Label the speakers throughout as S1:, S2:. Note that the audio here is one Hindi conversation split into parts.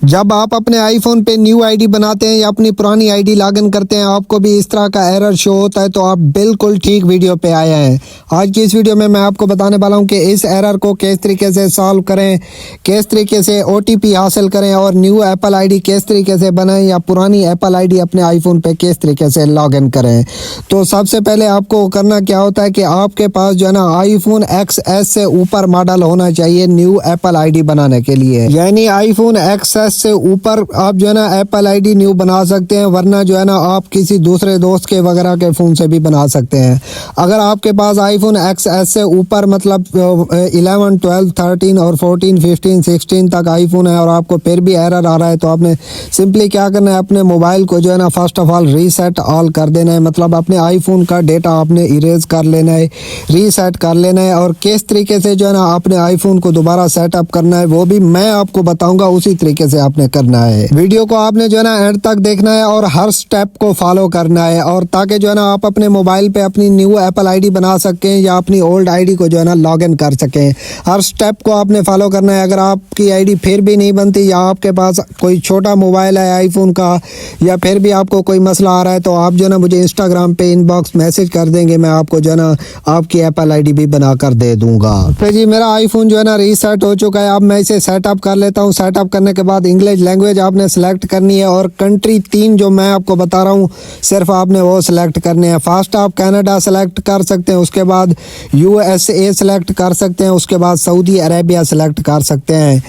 S1: जब आप अपने आईफोन पे न्यू आईडी बनाते हैं या अपनी पुरानी आईडी लॉगिन करते हैं, आपको भी इस तरह का एरर शो होता है, तो आप बिल्कुल ठीक वीडियो पे आए हैं। आज की इस वीडियो में मैं आपको बताने वाला हूं कि इस एरर को किस तरीके से सॉल्व करें, किस तरीके से ओटीपी हासिल करें और न्यू एप्पल आईडी किस तरीके से बनाएं या पुरानी एप्पल आईडी अपने आईफोन पे किस तरीके से लॉगिन करें। तो सबसे पहले आपको करना क्या होता है कि आपके पास जो है ना आईफोन XS से ऊपर मॉडल होना चाहिए न्यू एप्पल आईडी बनाने के लिए, यानी आईफोन XS से ऊपर आप जो है ना एप्पल आईडी न्यू बना सकते हैं, वरना जो है ना आप किसी दूसरे दोस्त के वगैरह के फ़ोन से भी बना सकते हैं। अगर आपके पास आईफोन XS से ऊपर मतलब 11, 12, 13 और 14, 15, 16 तक आईफोन है और आपको फिर भी एरर आ रहा है, तो आपने सिंपली क्या करना है, अपने मोबाइल को जो है ना first of all reset all कर देना है। मतलब अपने आईफोन का डेटा आपने इरेज कर लेना है, रीसेट कर लेना है, और किस तरीके से जो है ना अपने आईफोन को दोबारा सेटअप करना है वो भी मैं आपको बताऊंगा, उसी तरीके से आपने करना है। वीडियो को आपने जो है ना एंड तक देखना है और हर स्टेप को फॉलो करना है, और ताकि जो है ना आप अपने मोबाइल पे अपनी न्यू एप्पल आईडी बना सकें या अपनी ओल्ड आईडी को जो है ना लॉग इन कर सकें। हर स्टेप को आपने फॉलो करना है। अगर आपकी आईडी फिर भी नहीं बनती या आपके पास कोई छोटा मोबाइल है आईफोन का, या फिर भी आपको कोई मसला आ रहा है, तो आप जो है ना मुझे इंस्टाग्राम पे इनबॉक्स मैसेज कर देंगे, मैं आपको जो है ना आपकी एप्पल आईडी भी बना कर दे दूंगा। तो जी मेरा आईफोन जो है ना रीसेट हो चुका है। अब मैं इसे सेटअप कर लेता हूँ। सेटअप करने के बाद इंग्लिश लैंग्वेज आपने सेलेक्ट करनी है, और कंट्री 3 जो मैं आपको बता रहा हूँ सिर्फ आपने वो सिलेक्ट करने हैं। फर्स्ट आप कनाडा सेलेक्ट कर सकते हैं, उसके बाद USA सेलेक्ट कर सकते हैं, उसके बाद सऊदी अरेबिया सेलेक्ट कर सकते हैं।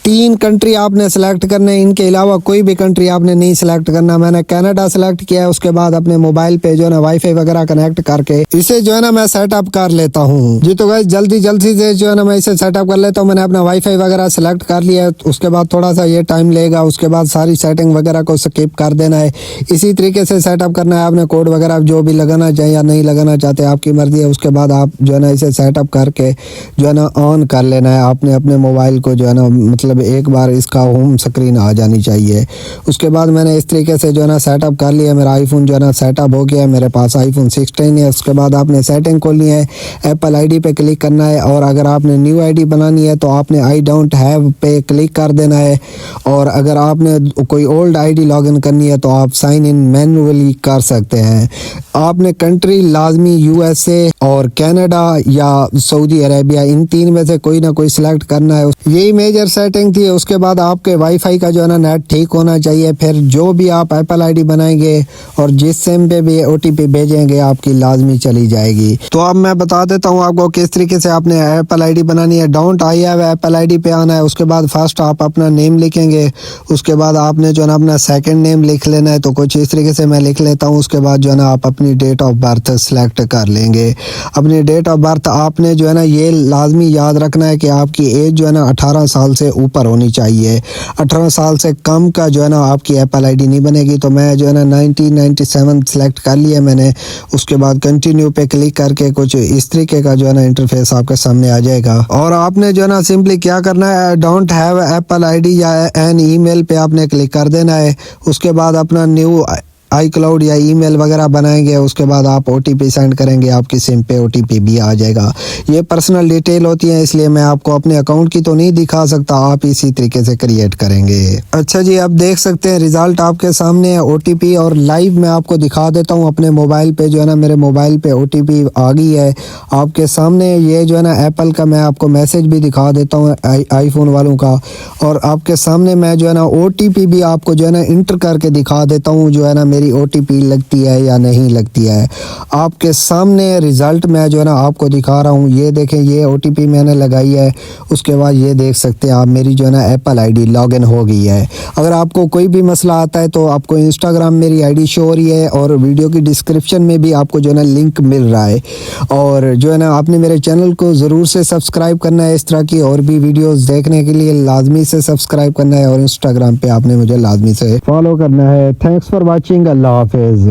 S1: 3 कंट्री आपने सेलेक्ट करने, इनके अलावा कोई भी कंट्री आपने नहीं सेलेक्ट करना। मैंने कनाडा सेलेक्ट किया है। उसके बाद अपने मोबाइल पे जो है ना वाईफाई वगैरह कनेक्ट करके इसे जो है ना मैं सेटअप कर लेता हूँ। जी तो गाइस जल्दी से जो है ना मैं इसे सेटअप कर लेता हूँ। मैंने अपना वाईफाई वगैरह सेलेक्ट कर लिया है। उसके बाद थोड़ा सा ये टाइम लेगा, उसके बाद सारी सेटिंग वगैरह को स्किप कर देना है। इसी तरीके से सेटअप करना है। आपने कोड वगैरह जो भी लगाना चाहिए या नहीं लगाना चाहते आपकी मर्जी है। उसके बाद आप जो है ना इसे सेटअप करके जो है ना ऑन कर लेना है। आपने अपने मोबाइल को जो है ना मतलब एक बार इसका होम स्क्रीन आ जानी चाहिए। उसके बाद मैंने इस तरीके से जो है ना सेटअप कर लिया। मेरा आईफोन जो है ना सेटअप हो गया है। मेरे पास आईफोन 16 है। उसके बाद आपने सेटिंग खोलनी है, एप्पल आईडी पे क्लिक करना है, और अगर आपने न्यू आईडी बनानी है तो आपने आई डोंट हैव पे क्लिक कर देना है, और अगर आपने कोई ओल्ड आईडी लॉगिन करनी है तो आप साइन इन मैन्युअली कर सकते हैं। आपने कंट्री लाजमी USA और कनाडा या सऊदी अरेबिया, इन 3 में से कोई ना कोई सिलेक्ट करना है। यही मेजर सेटिंग थी। उसके बाद आपके वाईफाई का जो है ना नेट ठीक होना चाहिए। फिर जो भी आप एप्पल आईडी बनाएंगे और जिस सिम पे भी OTP भेजेंगे आपकी लाजमी चली जाएगी। तो अब मैं बता देता हूँ आपको किस तरीके से आपने एप्पल आईडी बनानी है। Don't I have Apple ID पे आना है। उसके बाद फर्स्ट आप अपना नेम लिखेंगे। उसके बाद आपने जो है ना अपना सेकंड नेम लिख लेना है। तो कुछ इस तरीके से मैं लिख लेता हूँ। उसके बाद जो है ना आप अपनी डेट ऑफ बर्थ सेलेक्ट कर लेंगे। अपनी डेट ऑफ बर्थ आपने जो है ना ये लाजमी याद रखना है कि आपकी एज जो है ना 18 साल से ऊपर होनी चाहिए। 18 साल से कम का जो है ना आपकी एप्पल आईडी नहीं बनेगी। तो मैं जो है ना 1997 सेलेक्ट कर लिया मैंने। उसके बाद कंटिन्यू पे क्लिक करके कुछ इस तरीके का जो है ना इंटरफेस आपके सामने आ जाएगा, और आपने जो है ना सिंपली क्या करना है, डोंट हैव एप्पल आईडी या एन ईमेल पे आपने क्लिक कर देना है। उसके बाद अपना न्यू iCloud या ईमेल वगैरह बनाएंगे। उसके बाद आप OTP सेंड करेंगे, आपकी सिम पे OTP भी आ जाएगा। ये पर्सनल डिटेल होती है, इसलिए मैं आपको अपने अकाउंट की तो नहीं दिखा सकता, आप इसी तरीके से क्रिएट करेंगे। अच्छा जी, आप देख सकते हैं रिजल्ट आपके सामने है OTP, और लाइव मैं आपको दिखा देता हूँ अपने मोबाइल पे जो है ना मेरे मोबाइल पे OTP आ गई है आपके सामने। ये जो है ना एप्पल का मैं आपको मैसेज भी दिखा देता हूँ आईफोन वालों का, और आपके सामने मैं जो है ना OTP भी आपको जो है ना इंटर करके दिखा देता हूँ जो है ना मेरी OTP लगती है या नहीं लगती है। आपके सामने रिजल्ट मैं जो है ना आपको दिखा रहा हूँ। ये देखें, ये OTP मैंने लगाई है। उसके बाद ये देख सकते हैं आप मेरी जो है ना एप्पल आईडी लॉगिन हो गई है। अगर आपको कोई भी मसला आता है तो आपको इंस्टाग्राम मेरी आईडी शो हो रही है, और वीडियो की डिस्क्रिप्शन में भी आपको जो है ना लिंक मिल रहा है। और जो है ना आपने मेरे चैनल को ज़रूर से सब्सक्राइब करना है। इस तरह की और भी वीडियोस देखने के लिए लाजमी से सब्सक्राइब करना है, और इंस्टाग्राम पे आपने मुझे लाजमी से फॉलो करना है। Thanks for watching. अल्लाह हाफिज़।